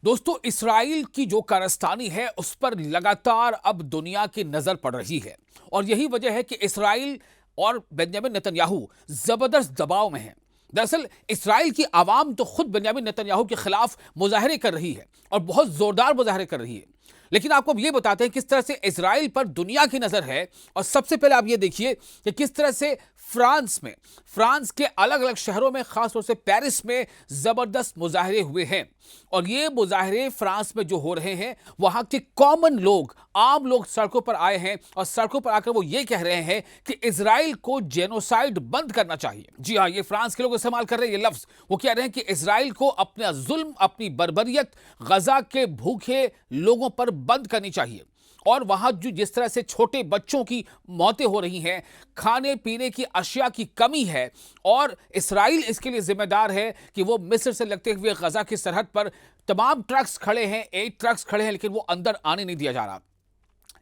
दोस्तों, इसराइल की जो कारस्तानी है उस पर लगातार अब दुनिया की नजर पड़ रही है और यही वजह है कि इसराइल और बेंजामिन नेतन्याहू जबरदस्त दबाव में हैं। दरअसल इसराइल की आवाम तो खुद बेंजामिन नेतन्याहू के खिलाफ मुजाहरे कर रही है और बहुत जोरदार मुजाहरे कर रही है। लेकिन आपको ये बताते हैं किस तरह से इसराइल पर दुनिया की नजर है। और सबसे पहले आप ये देखिए कि किस तरह से फ्रांस के अलग अलग शहरों में, खासतौर से पेरिस में जबरदस्त मुजाहरे हुए हैं। और ये मुजाहरे फ्रांस में जो हो रहे हैं, वहां के कॉमन लोग, आम लोग सड़कों पर आए हैं और सड़कों पर आकर वो ये कह रहे हैं कि इजराइल को जेनोसाइड बंद करना चाहिए। जी हां, ये फ्रांस के लोग इस्तेमाल कर रहे हैं ये लफ्ज। वो कह रहे हैं कि इजराइल को अपना जुल्म, अपनी बर्बरियत गजा के भूखे लोगों पर बंद करनी चाहिए। और वहां जो जिस तरह से छोटे बच्चों की मौतें हो रही हैं, खाने पीने की अशिया की कमी है, और इसराइल इसके लिए जिम्मेदार है कि वो मिस्र से लगते हुए गजा की सरहद पर तमाम ट्रक्स खड़े हैं, 8 ट्रक्स खड़े हैं, लेकिन वो अंदर आने नहीं दिया जा रहा।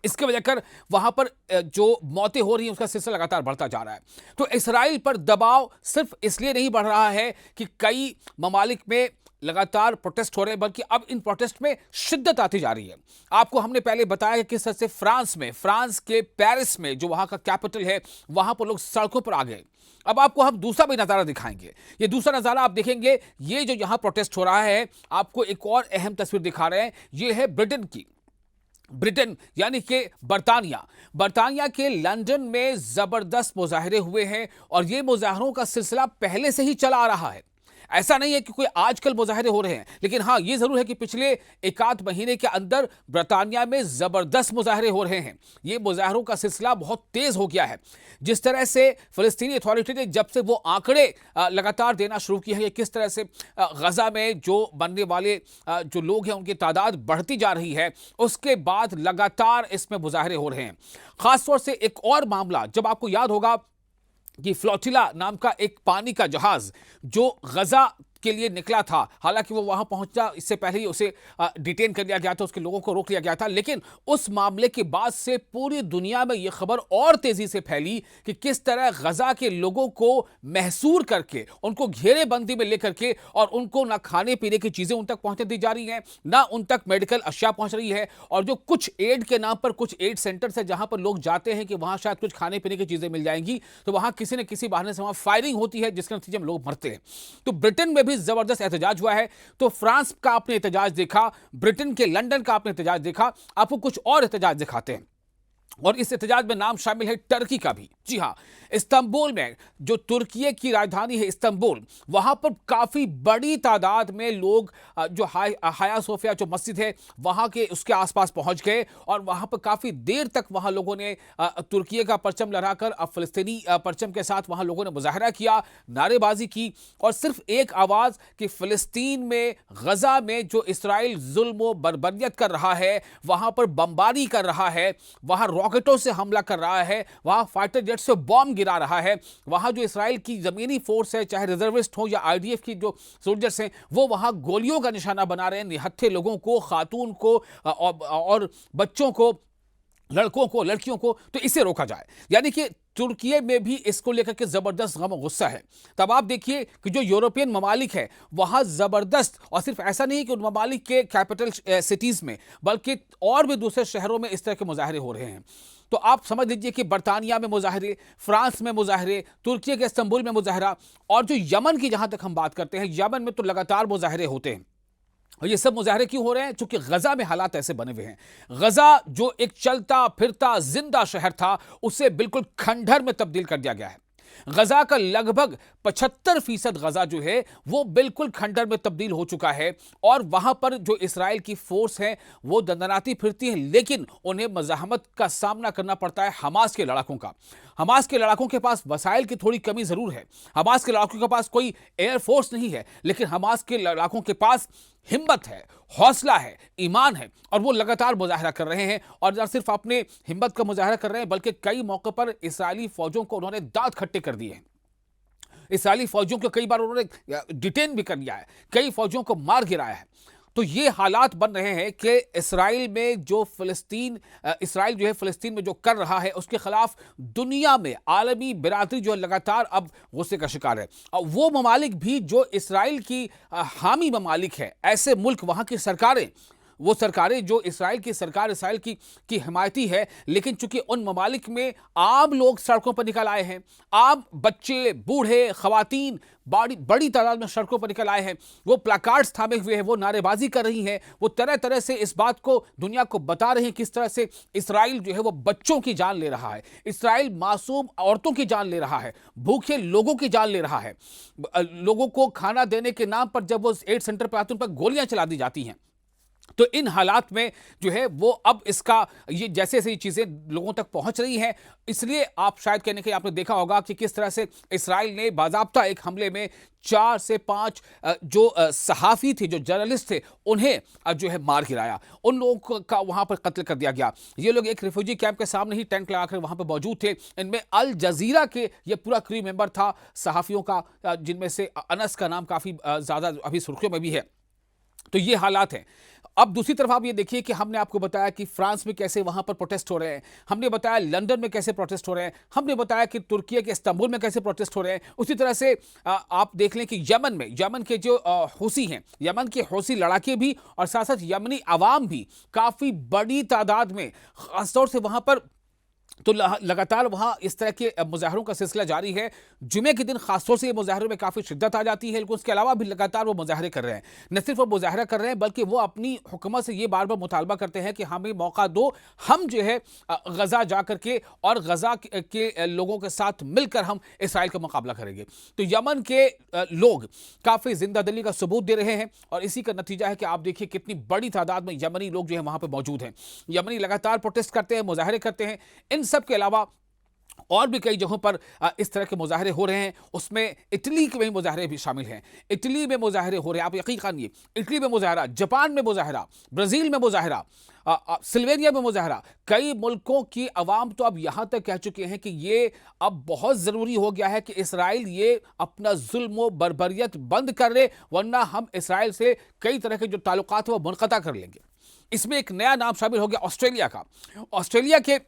इसके वजह कर वहां पर जो मौतें हो रही हैं उसका सिलसिला लगातार बढ़ता जा रहा है। तो इसराइल पर दबाव सिर्फ इसलिए नहीं बढ़ रहा है कि कई ममालिक में लगातार प्रोटेस्ट हो रहे हैं, बल्कि अब इन प्रोटेस्ट में शिद्दत आती जा रही है। आपको हमने पहले बताया कि किस तरह से फ्रांस के पेरिस में, जो वहां का कैपिटल है, वहां पर लोग सड़कों पर आ गए। अब आपको हम दूसरा भी नजारा दिखाएंगे। ये दूसरा नजारा आप देखेंगे, ये जो यहां प्रोटेस्ट हो रहा है, आपको एक और अहम तस्वीर दिखा रहे हैं। ये है ब्रिटेन यानी कि बर्तानिया के लंदन में जबरदस्त मुजाहरे हुए हैं और ये मुजाहरों का सिलसिला पहले से ही चला आ रहा है। ऐसा नहीं है कि कोई आजकल मुजाहरे हो रहे हैं, लेकिन हां, ये जरूर है कि पिछले एक आध महीने के अंदर बर्तानिया में जबरदस्त मुजाहरे हो रहे हैं। ये मुजाहरों का सिलसिला बहुत तेज हो गया है। जिस तरह से फिलिस्तीनी अथॉरिटी ने जब से वो आंकड़े लगातार देना शुरू किए हैं, किस तरह से गजा में जो बनने वाले जो लोग हैं उनकी तादाद बढ़ती जा रही है, उसके बाद लगातार इसमें मुजाहरे हो रहे हैं। खासतौर से एक और मामला, जब आपको याद होगा कि फ्लोटिला नाम का एक पानी का जहाज जो गजा के लिए निकला था, हालांकि वो वहां पहुंचा इससे पहले ही उसे डिटेन कर लिया गया था, उसके लोगों को रोक लिया गया था। लेकिन उस मामले के बाद से पूरी दुनिया में यह खबर और तेजी से फैली कि किस तरह गजा के लोगों को महसूर करके, उनको घेरेबंदी में लेकर के, और उनको ना खाने पीने की चीजें उन तक पहुंचने दी जा रही हैं, ना उन तक मेडिकल अशिया पहुंच रही है। और जो कुछ एड के नाम पर कुछ एड सेंटर्स है जहां पर लोग जाते हैं कि वहां शायद कुछ खाने पीने की चीजें मिल जाएंगी, तो वहां किसी न किसी बहाने से वहां फायरिंग होती है, जिसके नतीजे में लोग मरते हैं। तो ब्रिटेन में भी जबरदस्त एहतजाज हुआ है। तो फ्रांस का आपने एहतजाज देखा, ब्रिटेन के लंदन का आपने एहतजाज देखा, आपको कुछ और एहतजाज दिखाते हैं। और इस एहतजाज में नाम शामिल है टर्की का भी। जी हां, इस्तांबुल में, जो तुर्की की राजधानी है इस्तांबुल, वहां पर काफी बड़ी तादाद में लोग जो हाया सोफिया जो मस्जिद है वहां के उसके आसपास पहुंच गए और वहां पर काफी देर तक वहां लोगों ने तुर्की का परचम लहराकर अब फिलिस्तीनी परचम के साथ वहां लोगों ने मुजाहरा किया, नारेबाजी की, और सिर्फ एक आवाज कि फिलिस्तीन में, गजा में जो इसराइल जुल्म और बर्बरियत कर रहा है, वहां पर बमबारी कर रहा है, वहां रॉकेटों से हमला कर रहा है, वहां फाइटर जेट से बॉम्ब गिरा रहा है, वहां जो इसराइल की जमीनी फोर्स है, चाहे रिजर्विस्ट हो या आईडीएफ की जो सोल्जर्स हैं, वो वहां गोलियों का निशाना बना रहे हैं निहत्थे लोगों को, खातून को और बच्चों को, लड़कों को, लड़कियों को। तो इसे रोका जाए। यानी कि तुर्की में भी इसको लेकर के जबरदस्त गम और गुस्सा है। तब आप देखिए कि जो यूरोपियन ममालिक है वहां जबरदस्त, और सिर्फ ऐसा नहीं कि उन ममालिक के कैपिटल सिटीज में, बल्कि और भी दूसरे शहरों में इस तरह के मुजाहरे हो रहे हैं। तो आप समझ लीजिए कि बर्तानिया में मुजाहरे, फ्रांस में मुजाहरे, तुर्की के इस्तांबुल में मुजाहरा, और जो यमन की जहां तक हम बात करते हैं, यमन में तो लगातार मुजाहरे होते हैं। और ये सब मुजाहरे क्यों हो रहे हैं? क्योंकि गजा में हालात ऐसे बने हुए हैं। गजा जो एक चलता फिरता जिंदा शहर था, उसे बिल्कुल खंडहर में तब्दील कर दिया गया है। गजा का लगभग 75% गजा जो है वो बिल्कुल खंडहर में तब्दील हो चुका है। और वहां पर जो इसराइल की फोर्स है वो दंदनाती फिरती है, लेकिन उन्हें मज़ाहमत का सामना करना पड़ता है हमास के लड़ाकों का। हमास के लड़ाकों के पास वसाइल की थोड़ी कमी जरूर है, हमास के लड़ाकों के पास कोई एयरफोर्स नहीं है, लेकिन हमास के लड़ाकों के पास हिम्मत है, हौसला है, ईमान है, और वो लगातार मुजाहरा कर रहे हैं। और न सिर्फ अपने हिम्मत का मुजाहरा कर रहे हैं, बल्कि कई मौकों पर इस्राएली फौजों को उन्होंने दांत खट्टे कर दिए हैं। इस्राएली फौजियों को कई बार उन्होंने डिटेन भी कर लिया है, कई फौजियों को मार गिराया है। तो ये हालात बन रहे हैं कि इसराइल में जो इसराइल जो है फ़लस्तीन में जो कर रहा है उसके खिलाफ दुनिया में आलमी बिरादरी जो है लगातार अब गुस्से का शिकार है। और वो ममालिक भी जो इसराइल की हामी ममालिक है, ऐसे मुल्क, वहाँ की सरकारें, वो सरकारें जो इसराइल की सरकार इसराइल की हिमायती है, लेकिन चूंकि उन ममालिक में आम लोग सड़कों पर निकल आए हैं, आम बच्चे, बूढ़े, खवातीन बड़ी तादाद में सड़कों पर निकल आए हैं, वो प्लाकार्ड्स थामे हुए हैं, वो नारेबाजी कर रही हैं, वो तरह तरह से इस बात को दुनिया को बता रहे हैं किस तरह से इसराइल जो है वो बच्चों की जान ले रहा है, इसराइल मासूम औरतों की जान ले रहा है, भूखे लोगों की जान ले रहा है। लोगों को खाना देने के नाम पर जब वो एड सेंटर पर आते हैं उन पर गोलियां चला दी जाती हैं। तो इन हालात में जो है वो अब इसका ये जैसे जैसे ये चीज़ें लोगों तक पहुंच रही हैं, इसलिए आप शायद कहने के आपने देखा होगा कि किस तरह से इसराइल ने बाज़ाब्ता एक हमले में 4 से 5 जो सहाफ़ी थे, जो जर्नलिस्ट थे, उन्हें जो है मार गिराया। उन लोगों का वहां पर कत्ल कर दिया गया। ये लोग एक रिफ्यूजी कैंप के सामने ही टेंट लगाकर वहां पर मौजूद थे। इनमें अल जजीरा के ये पूरा क्रू मेंबर था सहाफ़ियों का, जिनमें से अनस का नाम काफ़ी ज़्यादा अभी सुर्खियों में भी है। तो ये हालात हैं। अब दूसरी तरफ आप ये देखिए कि हमने आपको बताया कि फ्रांस में कैसे वहां पर प्रोटेस्ट हो रहे हैं, हमने बताया लंदन में कैसे प्रोटेस्ट हो रहे हैं, हमने बताया कि तुर्की के इस्तांबुल में कैसे प्रोटेस्ट हो रहे हैं। उसी तरह से आप देख लें कि यमन के जो हूसी हैं, यमन के हूसी लड़ाके भी और साथ साथ यमनी अवाम भी काफ़ी बड़ी तादाद में, ख़ासतौर से वहां पर तो लगातार वहां इस तरह के मुजाहरों का सिलसिला जारी है। जुमे के दिन खासतौर से ये मुजाहरों में काफ़ी शिद्दत आ जाती है, लेकिन उसके अलावा भी लगातार वो मुजाहरे कर रहे हैं। न सिर्फ वो मुजाहरा कर रहे हैं बल्कि वो अपनी हुकूमत से ये बार बार मुतालबा करते हैं कि हमें मौका दो, हम जो है गजा जा करके और गजा के लोगों के साथ मिलकर हम इसराइल का मुकाबला करेंगे। तो यमन के लोग काफ़ी जिंदा दिली का सबूत दे रहे हैं और इसी का नतीजा है कि आप देखिए कितनी बड़ी तादाद में यमनी लोग जो है वहां पर मौजूद हैं। यमनी लगातार प्रोटेस्ट करते हैं, मुजाहरे करते हैं। इन सब के अलावा और भी कई जगहों पर इस तरह के मुजाहरे हो रहे हैं। उसमें इटली के भी मुजाहरे भी शामिल हैं। इटली में मुजाहरे हो रहे हैं, आप यकीन मानिए, इटली में मुजाहरा, जापान में मुजाहरा, ब्राज़ील में मुजाहरा, स्लोवेनिया में मुजाहरा। कई मुल्कों की अवाम तो अब यहाँ तक कह चुके हैं कि ये अब बहुत ज़रूरी हो गया है कि इसराइल ये अपना जुल्म व बर्बरियत बंद कर ले, वरना हम इसराइल से कई तरह के जो ताल्लुकात वो मुनक़ता कर लेंगे। इसमें एक नया नाम शामिल हो गया ऑस्ट्रेलिया का। ऑस्ट्रेलिया के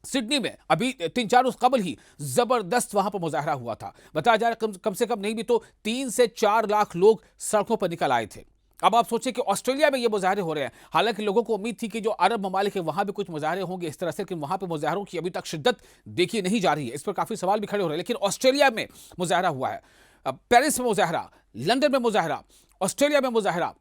सिडनी में अभी 3-4 रोज कबल ही जबरदस्त वहां पर मुजाहरा हुआ था। बताया जा रहा है कम से कम नहीं भी तो 3 से 4 लाख लोग सड़कों पर निकल आए थे। अब आप सोचिए कि ऑस्ट्रेलिया में ये मुजाहरे हो रहे हैं। हालांकि लोगों को उम्मीद थी कि जो अरब ममालिक है वहां भी कुछ मुजाहरे होंगे इस तरह से, लेकिन वहां पर मुजाहरों की अभी तक शिद्दत देखी नहीं जा रही है। इस पर काफी सवाल भी खड़े हो रहे हैं। लेकिन ऑस्ट्रेलिया में मुजाहरा हुआ है, पेरिस में मुजाहरा, लंदन में मुजाहरा, ऑस्ट्रेलिया में मुजाहरा,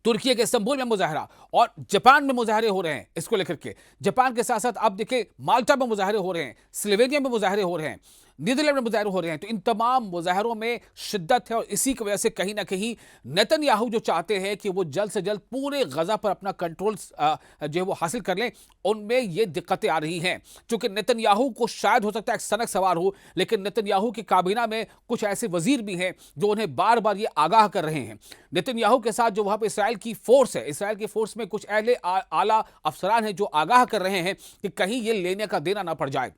तुर्की के इस्तांबुल में मुजाहरा और जापान में मुजाहरे हो रहे हैं इसको लेकर के। जापान के साथ साथ आप देखिए माल्टा में मुजाहरे हो रहे हैं, स्लोवेनिया में मुजाहरे हो रहे हैं, नीदरलैंड में मुजाहरे हो रहे हैं। तो इन तमाम मुजाहरों में शिद्दत है और इसी की वजह से कहीं ना कहीं नेतन्याहू जो चाहते हैं कि वो जल्द से जल्द पूरे गजा पर अपना कंट्रोल जो है वो हासिल कर लें, उनमें ये दिक्कतें आ रही हैं। क्योंकि नेतन्याहू को शायद हो सकता है एक सनक सवार हो, लेकिन नेतन्याहू की काबीना में कुछ ऐसे वजीर भी हैं जो उन्हें बार बार ये आगाह कर रहे हैं। नेतन्याहू के साथ जो वहां पर इसराइल की फोर्स है, इसराइल की फोर्स में कुछ अहले आला अफसरान हैं जो आगाह कर रहे हैं कि कहीं ये लेने का देना ना पड़ जाए।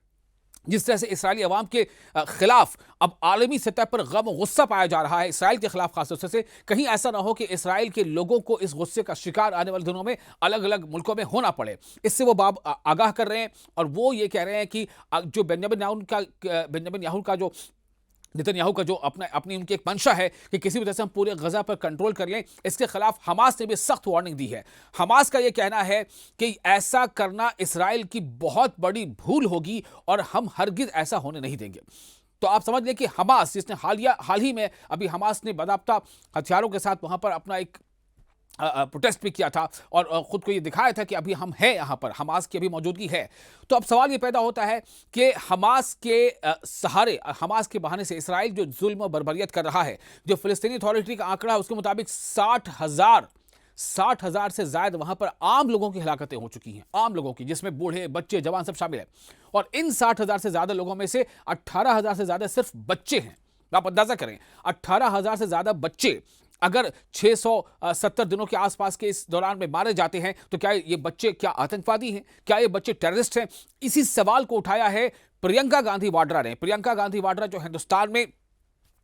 जिस तरह से इसराइली अवाम के खिलाफ अब आलमी सतह पर गम गुस्सा पाया जा रहा है, इसराइल के खिलाफ खासतौर से, कहीं ऐसा ना हो कि इसराइल के लोगों को इस गुस्से का शिकार आने वाले दिनों में अलग अलग मुल्कों में होना पड़े। इससे वो बाब आगाह कर रहे हैं और वो ये कह रहे हैं कि जो बेंजामिन याहू का जो नेतन्याहू का जो अपनी उनकी एक मंशा है कि किसी भी तरह से हम पूरे गजा पर कंट्रोल कर लें, इसके खिलाफ हमास ने भी सख्त वार्निंग दी है। हमास का यह कहना है कि ऐसा करना इसराइल की बहुत बड़ी भूल होगी और हम हरगिज ऐसा होने नहीं देंगे। तो आप समझ लें कि हमास, जिसने हाल ही में अभी हमास ने बाकायदा हथियारों के साथ वहां पर अपना एक प्रोटेस्ट भी किया था और खुद को ये दिखाया था कि अभी हम हैं यहाँ पर, हमास की अभी मौजूदगी है। तो अब सवाल ये पैदा होता है कि हमास के सहारे, हमास के बहाने से इसराइल जो जुल्म और बर्बरियत कर रहा है, जो फिलिस्तीनी अथॉरिटी का आंकड़ा है उसके मुताबिक 60,000 से ज्यादा वहां पर आम लोगों की हलाकतें हो चुकी हैं, आम लोगों की, जिसमें बूढ़े, बच्चे, जवान सब शामिल हैं। और इन 60,000 से ज्यादा लोगों में से 18,000 से ज्यादा सिर्फ बच्चे हैं। आप अंदाजा करें, 18,000 से ज्यादा बच्चे अगर 670 दिनों के आसपास के इस दौरान में मारे जाते हैं तो क्या ये बच्चे क्या आतंकवादी हैं, क्या ये बच्चे टेररिस्ट हैं? इसी सवाल को उठाया है प्रियंका गांधी वाड्रा ने। प्रियंका गांधी वाड्रा जो हिंदुस्तान में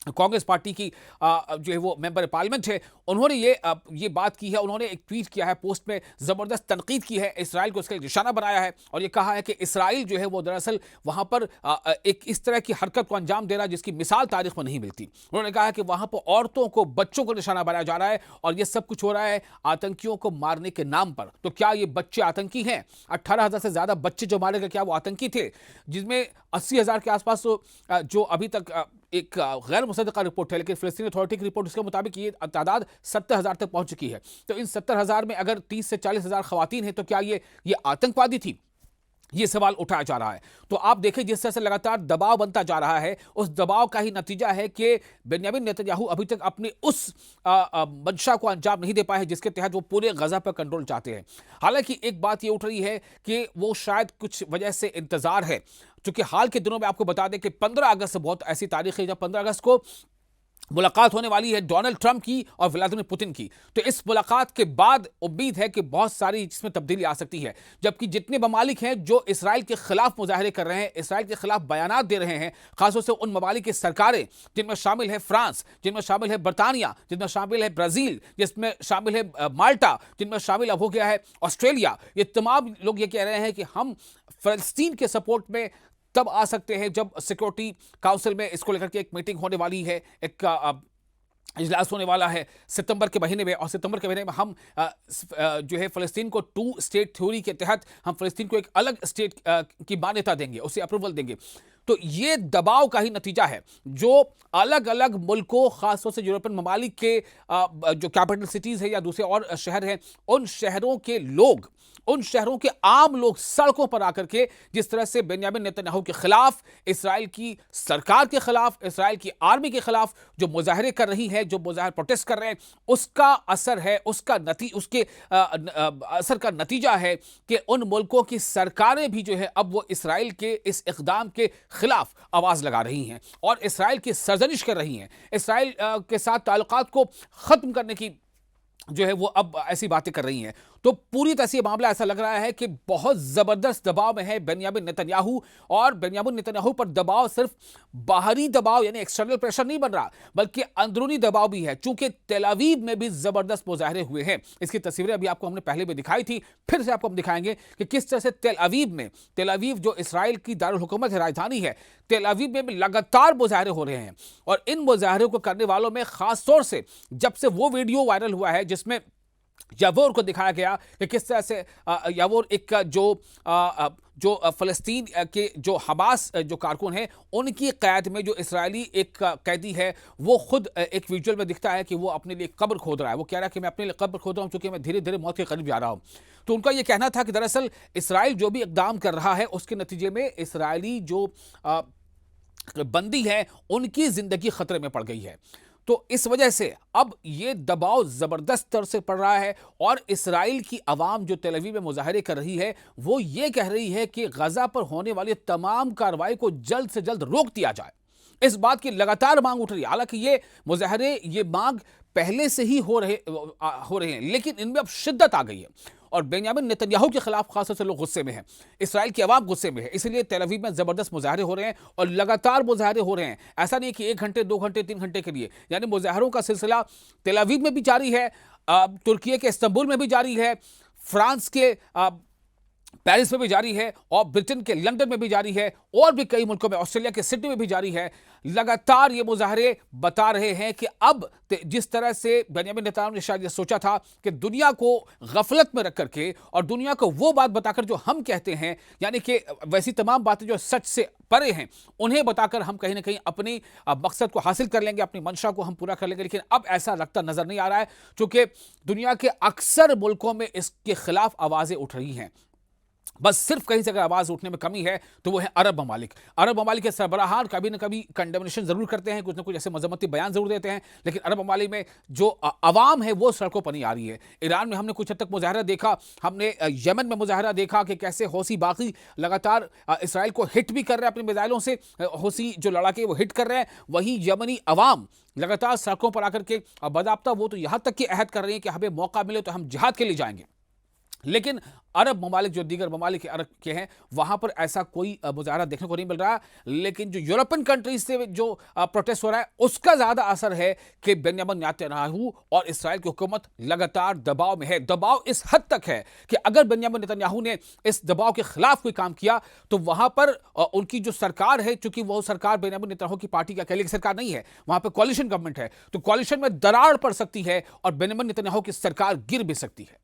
कांग्रेस पार्टी की जो है वो मेंबर पार्लियामेंट है, उन्होंने ये बात की है। उन्होंने एक ट्वीट किया है, पोस्ट में ज़बरदस्त तनकीद की है, इसराइल को इसके लिए निशाना बनाया है और ये कहा है कि इसराइल जो है वो दरअसल वहाँ पर एक इस तरह की हरकत को अंजाम दे रहा है जिसकी मिसाल तारीख में नहीं मिलती। उन्होंने कहा है कि वहाँ पर औरतों को, बच्चों को निशाना बनाया जा रहा है और ये सब कुछ हो रहा है आतंकियों को मारने के नाम पर। तो क्या ये बच्चे आतंकी हैं? 18,000 से ज़्यादा बच्चे जो मारे गए, क्या वो आतंकी थे? जिसमें 80,000 के आसपास जो अभी तक एक गैर मुसद्दक़ा रिपोर्ट है, लेकिन फ़लस्तीन अथॉरिटी की रिपोर्ट उसके मुताबिक ये तादाद 70,000 तक पहुंच चुकी है। तो इन 70,000 में अगर 30 से 40,000 ख़वातीन हैं, तो क्या ये आतंकवादी थी? ये सवाल उठाया जा रहा है। तो आप देखें जिस तरह से लगातार दबाव बनता जा रहा है, उस दबाव का ही नतीजा है कि बेंयामिन नेतन्याहू अभी तक अपनी उस मंशा को अंजाम नहीं दे पाए जिसके तहत वो पूरे गजा पर कंट्रोल चाहते हैं। हालांकि एक बात ये उठ रही है कि वो शायद कुछ वजह से इंतजार है, क्योंकि हाल के दिनों में आपको बता दें कि 15 अगस्त बहुत ऐसी तारीख है जब 15 अगस्त को मुलाकात होने वाली है डोनाल्ड ट्रंप की और व्लादिमीर पुतिन की। तो इस मुलाकात के बाद उम्मीद है कि बहुत सारी इसमें तब्दीली आ सकती है, जबकि जितने ममालिक हैं जो इसराइल के खिलाफ मुजाहरे कर रहे हैं, इसराइल के खिलाफ बयानात दे रहे हैं, खासतौर से उन ममालिक की सरकारें जिनमें शामिल है फ्रांस, जिनमें शामिल है बरतानिया, जिनमें शामिल है ब्राजील, जिसमें शामिल है माल्टा, जिनमें शामिल अब हो गया है ऑस्ट्रेलिया, ये तमाम लोग ये कह रहे हैं कि हम फ़लस्तीन के सपोर्ट में तब आ सकते हैं जब सिक्योरिटी काउंसिल में इसको लेकर के एक मीटिंग होने वाली है, एक इजलास होने वाला है सितंबर के महीने में। और सितंबर के महीने में हम जो है फ़लस्तीन को 2 स्टेट थ्योरी के तहत हम फ़लस्तीन को एक अलग स्टेट की मान्यता देंगे, उसे अप्रूवल देंगे। तो ये दबाव का ही नतीजा है जो अलग अलग मुल्कों, खासतौर से यूरोपियन ममालिक के जो कैपिटल सिटीज़ है या दूसरे और शहर हैं, उन शहरों के लोग, उन शहरों के आम लोग सड़कों पर आकर के जिस तरह से बेंयामिन नेतन्याहू के खिलाफ, इसराइल की सरकार के खिलाफ, इसराइल की आर्मी के खिलाफ जो मुजाहरे कर रही है, जो मुजाहरे प्रोटेस्ट कर रहे हैं, उसका असर है, उसके असर का नतीजा है कि उन मुल्कों की सरकारें भी जो है अब वो इसराइल के इस इक़दाम के खिलाफ आवाज लगा रही हैं और इसराइल की सरजनिश कर रही हैं। इसराइल के साथ ताल्लुकात को खत्म करने की जो है वो अब ऐसी बातें कर रही हैं। तो पूरी तरह से ये मामला ऐसा लग रहा है कि बहुत जबरदस्त दबाव में है बेंयामिन नेतन्याहू, और बेंयामिन नेतन्याहू पर दबाव सिर्फ बाहरी दबाव यानी एक्सटर्नल प्रेशर नहीं बन रहा, बल्कि अंदरूनी दबाव भी है, चूंकि तेल अवीव में भी जबरदस्त मुजाहरे हुए हैं। इसकी तस्वीरें अभी आपको हमने पहले भी दिखाई थी, फिर से आपको हम दिखाएंगे कि किस तरह से तेल अवीव जो इसराइल की दारुल हुकूमत है, राजधानी है, तेल अवीव में भी लगातार मुजाहरे हो रहे हैं। और इन मुजाहरों को करने वालों में खास तौर से जब से वो वीडियो वायरल हुआ है जिसमें यावोर को दिखाया गया कि किस तरह से यावोर एक जो फ़लस्तीन के जो हमास जो कारकुन हैं उनकी क़ैद में जो इसराइली एक कैदी है, वो खुद एक विजुअल में दिखता है कि वो अपने लिए कब्र खोद रहा है। वो कह रहा है कि मैं अपने लिए कब्र खोद रहा हूँ, चूँकि मैं धीरे धीरे मौत के करीब जा रहा हूँ। तो उनका ये कहना था कि दरअसल इसराइल जो भी इक़दाम कर रहा है उसके नतीजे में इसराइली जो बंदी है उनकी ज़िंदगी ख़तरे में पड़ गई है। तो इस वजह से अब ये दबाव ज़बरदस्त स्तर से पड़ रहा है और इसराइल की आवाम जो तेल अवीव में मुजाहरे कर रही है वो ये कह रही है कि गजा पर होने वाली तमाम कार्रवाई को जल्द से जल्द रोक दिया जाए। इस बात की लगातार मांग उठ रही है। हालांकि ये मुजाहरे, ये मांग पहले से ही हो रहे हैं, लेकिन इनमें अब शिद्दत आ गई है और बेंयामिन नेतन्याहू के खिलाफ खासतौर से लोग गुस्से में हैं, इसराइल की आवाम गुस्से में है, इसलिए तेल अवीव में जबरदस्त मुजाहरे हो रहे हैं और लगातार मुजाहरे हो रहे हैं। ऐसा नहीं कि 1 घंटे, 2 घंटे, 3 घंटे के लिए, यानी मुजाहरों का सिलसिला तेल अवीव में भी जारी है, तुर्की के इस्तांबुल में भी जारी है, फ्रांस के पेरिस में भी जारी है और ब्रिटेन के लंदन में भी जारी है और भी कई मुल्कों में, ऑस्ट्रेलिया के सिडनी में भी जारी है। लगातार ये मुजाहरे बता रहे हैं कि अब जिस तरह से बेंयामिन नेतन्याहू ने शायद ये सोचा था कि दुनिया को गफलत में रख करके और दुनिया को वो बात बताकर जो हम कहते हैं, यानी कि वैसी तमाम बातें जो सच से परे हैं, उन्हें बताकर हम कहीं ना कहीं अपनी मकसद को हासिल कर लेंगे, अपनी मंशा को हम पूरा कर लेंगे। लेकिन अब ऐसा लगता नजर नहीं आ रहा है, क्योंकि दुनिया के अक्सर मुल्कों में इसके खिलाफ आवाजें उठ रही हैं। बस सिर्फ कहीं से अगर आवाज उठने में कमी है तो वो है अरब ममालिक। अरब ममालिक के सरबराहान कभी ना कभी कंडेमनेशन जरूर करते हैं, कुछ ना कुछ ऐसे मजम्मती बयान जरूर देते हैं, लेकिन अरब ममालिक में जो अवाम है वो सड़कों पर नहीं आ रही है। ईरान में हमने कुछ हद तक मुजाहरा देखा, हमने यमन में मुजाहरा देखा कि कैसे हौसी बाकी लगातार इसराइल को हिट भी कर रहे हैं अपने मिसाइलों से, हौसी जो लड़ाके वो हिट कर रहे हैं, वहीं यमनी अवाम लगातार सड़कों पर आकर के बाज़ाब्ता वो तो यहाँ तक कि अहद कर रही है कि हमें मौका मिले तो हम जिहाद के लिए जाएंगे। लेकिन अरब ममालिक जो दीगर ममालिक अरब के हैं वहां पर ऐसा कोई मुजाहरा देखने को नहीं मिल रहा। लेकिन जो यूरोपियन कंट्रीज से जो प्रोटेस्ट हो रहा है उसका ज्यादा असर है कि बेंजामिन नेतन्याहू और इसराइल की हुकूमत लगातार दबाव में है। दबाव इस हद तक है कि अगर बेंजामिन नेतन्याहू ने इस दबाव के खिलाफ कोई काम किया तो वहां पर उनकी जो सरकार है, चूंकि वो सरकार बेंजामिन नेतन्याहू की पार्टी की अकेले की सरकार नहीं है, वहां पर कॉलिशन गवर्नमेंट है, तो कॉलिशन में दरार पड़ सकती है और बेंजामिन नेतन्याहू की सरकार गिर भी सकती है।